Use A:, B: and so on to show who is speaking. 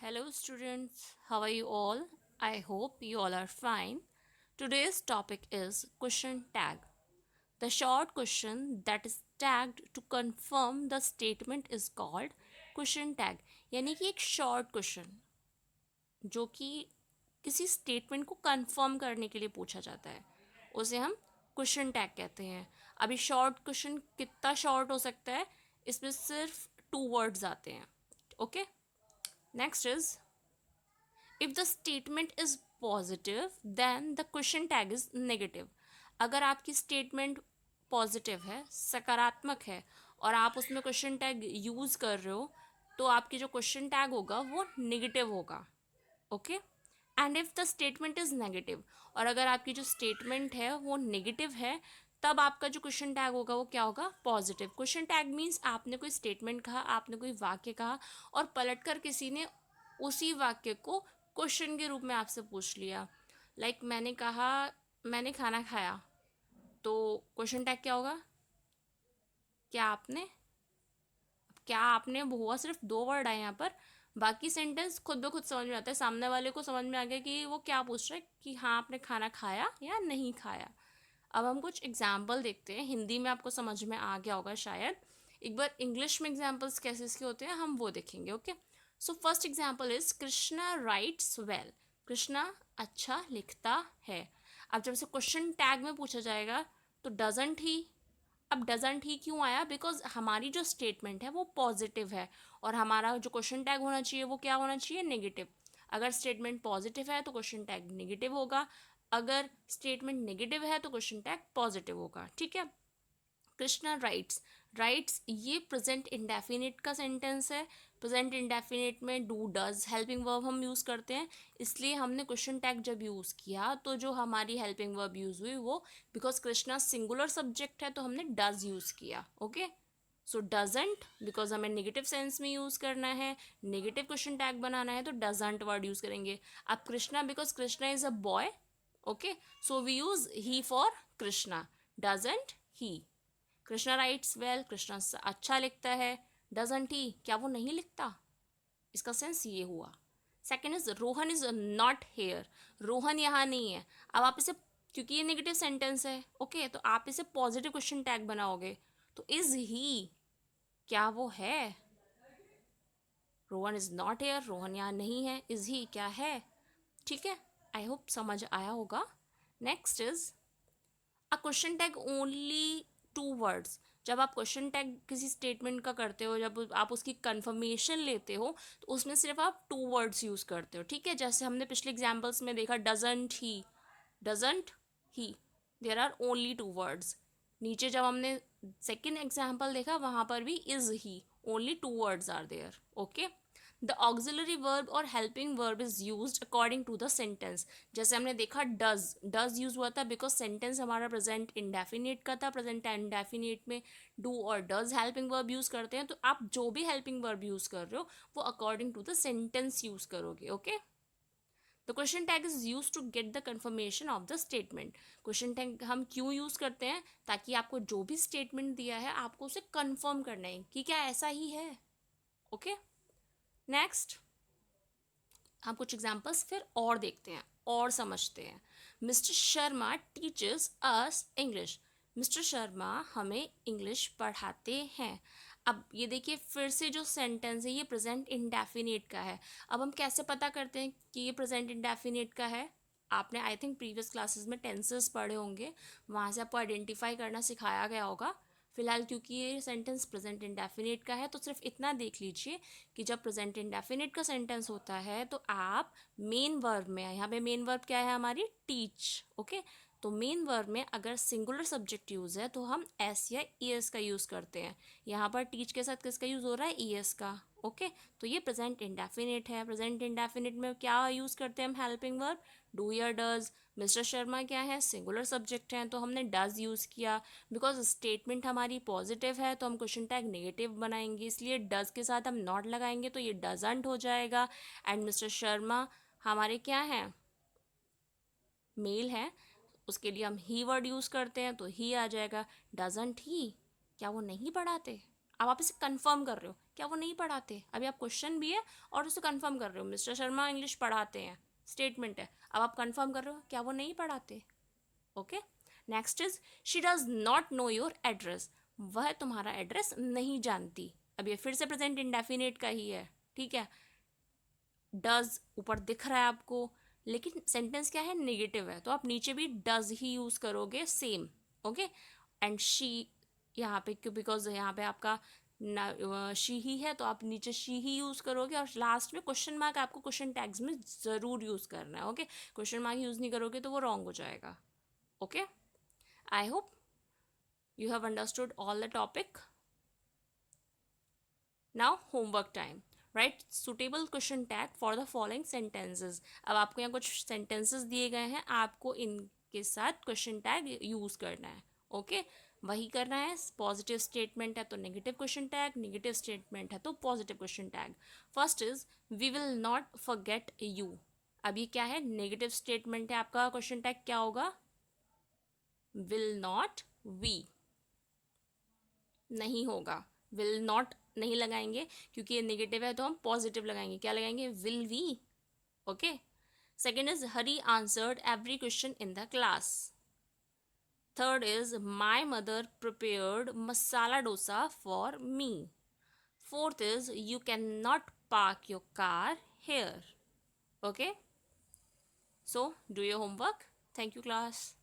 A: Hello, students. How are you all? I hope you all are fine. Today's topic is question tag. The short question that is tagged to confirm the statement is called question tag. यानी कि एक short question जो कि किसी statement को confirm करने के लिए पूछा जाता है उसे हम क्वेश्चन टैग कहते हैं. अभी शॉर्ट क्वेश्चन कितना शॉर्ट हो सकता है, इसमें सिर्फ 2 वर्ड्स आते हैं. Okay, next is if the statement is positive then the question tag is negative. अगर आपकी स्टेटमेंट पॉजिटिव है, सकारात्मक है, और आप उसमें क्वेश्चन टैग यूज़ कर रहे हो, तो आपकी जो क्वेश्चन टैग होगा वो नेगेटिव होगा. Okay, and if the statement is negative, और अगर आपकी जो स्टेटमेंट है वो नेगेटिव है, तब आपका जो क्वेश्चन टैग होगा वो क्या होगा? पॉजिटिव. क्वेश्चन टैग मीन्स आपने कोई स्टेटमेंट कहा, आपने कोई वाक्य कहा, और पलटकर किसी ने उसी वाक्य को क्वेश्चन के रूप में आपसे पूछ लिया. लाइक मैंने कहा मैंने खाना खाया, तो क्वेश्चन टैग क्या होगा? क्या आपने? क्या आपने हुआ सिर्फ 2 वर्ड आए यहाँ पर, बाकी सेंटेंस खुद ब खुद समझ में आता है. सामने वाले को समझ में आ गया कि वो क्या पूछ रहा है, कि हाँ आपने खाना खाया या नहीं खाया. अब हम कुछ एग्जाम्पल देखते हैं. हिंदी में आपको समझ में आ गया होगा शायद. एक बार इंग्लिश में एग्जाम्पल्स कैसे इसके होते हैं हम वो देखेंगे. Okay, so first example is Krishna writes well. Krishna अच्छा लिखता है. अब जब से क्वेश्चन टैग में पूछा जाएगा तो डजंट ही. अब डजंट ही क्यों आया? बिकॉज हमारी जो स्टेटमेंट है वो पॉजिटिव है, और हमारा जो क्वेश्चन टैग होना चाहिए वो क्या होना चाहिए? नेगेटिव. अगर स्टेटमेंट पॉजिटिव है तो क्वेश्चन टैग नेगेटिव होगा, अगर स्टेटमेंट नेगेटिव है तो क्वेश्चन टैग पॉजिटिव होगा. ठीक है. कृष्णा राइट्स. राइट्स ये प्रेजेंट इंडेफिनिट का सेंटेंस है. प्रेजेंट इंडेफिनिट में डू डज हेल्पिंग वर्ब हम यूज़ करते हैं, इसलिए हमने क्वेश्चन टैग जब यूज़ किया तो जो हमारी हेल्पिंग वर्ब यूज़ हुई वो, बिकॉज कृष्णा सिंगुलर सब्जेक्ट है तो हमने डज यूज़ किया. ओके, सो डजेंट, बिकॉज हमें नेगेटिव सेंस में यूज़ करना है, नेगेटिव क्वेश्चन टैग बनाना है, तो डजेंट वर्ड यूज़ करेंगे. अब Krishna, because Krishna is a boy. Okay, so we use he for Krishna. Doesn't he. Krishna writes well. Krishna अच्छा लिखता है. डजंट ही, क्या वो नहीं लिखता? इसका सेंस ये हुआ. Second is Rohan is not here. Rohan यहाँ नहीं है. अब आप इसे, क्योंकि ये नेगेटिव सेंटेंस है, ओके, तो आप इसे पॉजिटिव क्वेश्चन टैग बनाओगे, तो इज ही, क्या वो है? Rohan is not here, Rohan यहाँ नहीं है. इज ही क्या है? ठीक है, आई होप समझ आया होगा. Next is a question tag only 2 words. जब आप क्वेश्चन टैग किसी स्टेटमेंट का करते हो, जब आप उसकी कंफर्मेशन लेते हो, तो उसमें सिर्फ आप 2 वर्ड्स यूज़ करते हो. ठीक है, जैसे हमने पिछले एग्जाम्पल्स में देखा, doesn't he. Doesn't he, there are only 2 words. नीचे जब हमने सेकेंड एग्जाम्पल देखा वहाँ पर भी is he, only 2 words are there. Okay, the auxiliary verb और helping verb is use according to the sentence. जैसे हमने देखा डज, डज यूज हुआ था बिकॉज सेंटेंस हमारा प्रेजेंट इंडेफिनिट का था. प्रेजेंट इंडेफिनिट में डू और डज हेल्पिंग वर्ब यूज करते हैं, तो आप जो भी हेल्पिंग वर्ब यूज कर रहे हो वो according to the sentence use करोगे. Okay, the question tag is use to get the confirmation of the statement. Question tag हम क्यों यूज करते हैं? ताकि आपको जो भी स्टेटमेंट दिया है आपको उसे कन्फर्म करना है कि क्या ऐसा ही है. ओके, नेक्स्ट हम कुछ एग्जाम्पल्स फिर और देखते हैं और समझते हैं. मिस्टर शर्मा टीचर्स अस इंग्लिश. मिस्टर शर्मा हमें इंग्लिश पढ़ाते हैं. अब ये देखिए, फिर से जो सेंटेंस है ये प्रेजेंट इंडेफिनिट का है. अब हम कैसे पता करते हैं कि ये प्रेजेंट इंडेफिनिट का है? आपने आई थिंक प्रीवियस क्लासेस में टेंसेस पढ़े होंगे, वहाँ से आपको आइडेंटिफाई करना सिखाया गया होगा. फिलहाल क्योंकि ये सेंटेंस प्रेजेंट इंडेफिनिट का है तो सिर्फ इतना देख लीजिए कि जब प्रेजेंट इंडेफिनिट का सेंटेंस होता है तो आप मेन वर्ब में, यहाँ पे मेन वर्ब क्या है हमारी? टीच. ओके, तो मेन वर्ब में अगर सिंगुलर सब्जेक्ट यूज़ है तो हम एस या ई एस का यूज़ करते हैं. यहाँ पर टीच के साथ किसका यूज़ हो रहा है? ई एस का. ओके, तो ये प्रेजेंट इंडेफिनिट है. प्रेजेंट इंडेफिनिट में क्या यूज़ करते हैं हम? हेल्पिंग वर्ब डू या डज. मिस्टर शर्मा क्या है? सिंगुलर सब्जेक्ट हैं तो हमने डज यूज़ किया. बिकॉज स्टेटमेंट हमारी पॉजिटिव है तो हम क्वेश्चन टैग नेगेटिव बनाएंगे, इसलिए डज के साथ हम नॉट लगाएंगे तो ये डजंट हो जाएगा. एंड मिस्टर शर्मा हमारे क्या हैं? मेल हैं, उसके लिए हम ही वर्ड यूज़ करते हैं तो ही आ जाएगा. डजंट ही, क्या वो नहीं पढ़ाते? अब आप इसे कंफर्म कर रहे हो क्या वो नहीं पढ़ाते? अभी आप क्वेश्चन भी है और उसे कंफर्म कर रहे हो, मिस्टर शर्मा इंग्लिश पढ़ाते हैं, स्टेटमेंट है, अब आप कंफर्म कर रहे हो क्या वो नहीं पढ़ाते? Okay. Next is she does not know your address, वह तुम्हारा एड्रेस नहीं जानती। अब ये फिर से प्रेजेंट इंडेफिनेट का ही है, ठीक है। डज ऊपर दिख रहा है आपको, लेकिन सेंटेंस क्या है, नेगेटिव है, तो आप नीचे भी डज ही यूज करोगे सेम। ओके। एंड शी यहाँ पे क्यों, बिकॉज यहाँ पे आपका शी ही है, तो आप नीचे शी ही यूज करोगे, और लास्ट में क्वेश्चन मार्क आपको क्वेश्चन टैग्स में जरूर यूज करना है। ओके। क्वेश्चन मार्क यूज नहीं करोगे तो वो रॉन्ग हो जाएगा। Okay. I hope you have understood all the topic. Now homework time. Write suitable question tag for the following sentences. अब आपको यहाँ कुछ sentences दिए गए हैं, आपको इनके साथ question tag यूज करना है। ओके। वही करना है, पॉजिटिव स्टेटमेंट है तो negative question tag, negative statement है तो positive question tag. First is we will not forget you. अब ये क्या है, नेगेटिव स्टेटमेंट है, आपका क्वेश्चन टैग क्या होगा, विल नॉट वी, नहीं होगा। विल नॉट नहीं लगाएंगे क्योंकि ये नेगेटिव है, तो हम पॉजिटिव लगाएंगे, क्या लगाएंगे, will we. Okay. Second is Hari answered every question in the class. Third is my mother prepared masala dosa for me. Fourth is you can not park your car here. Okay, so do your homework. Thank you class.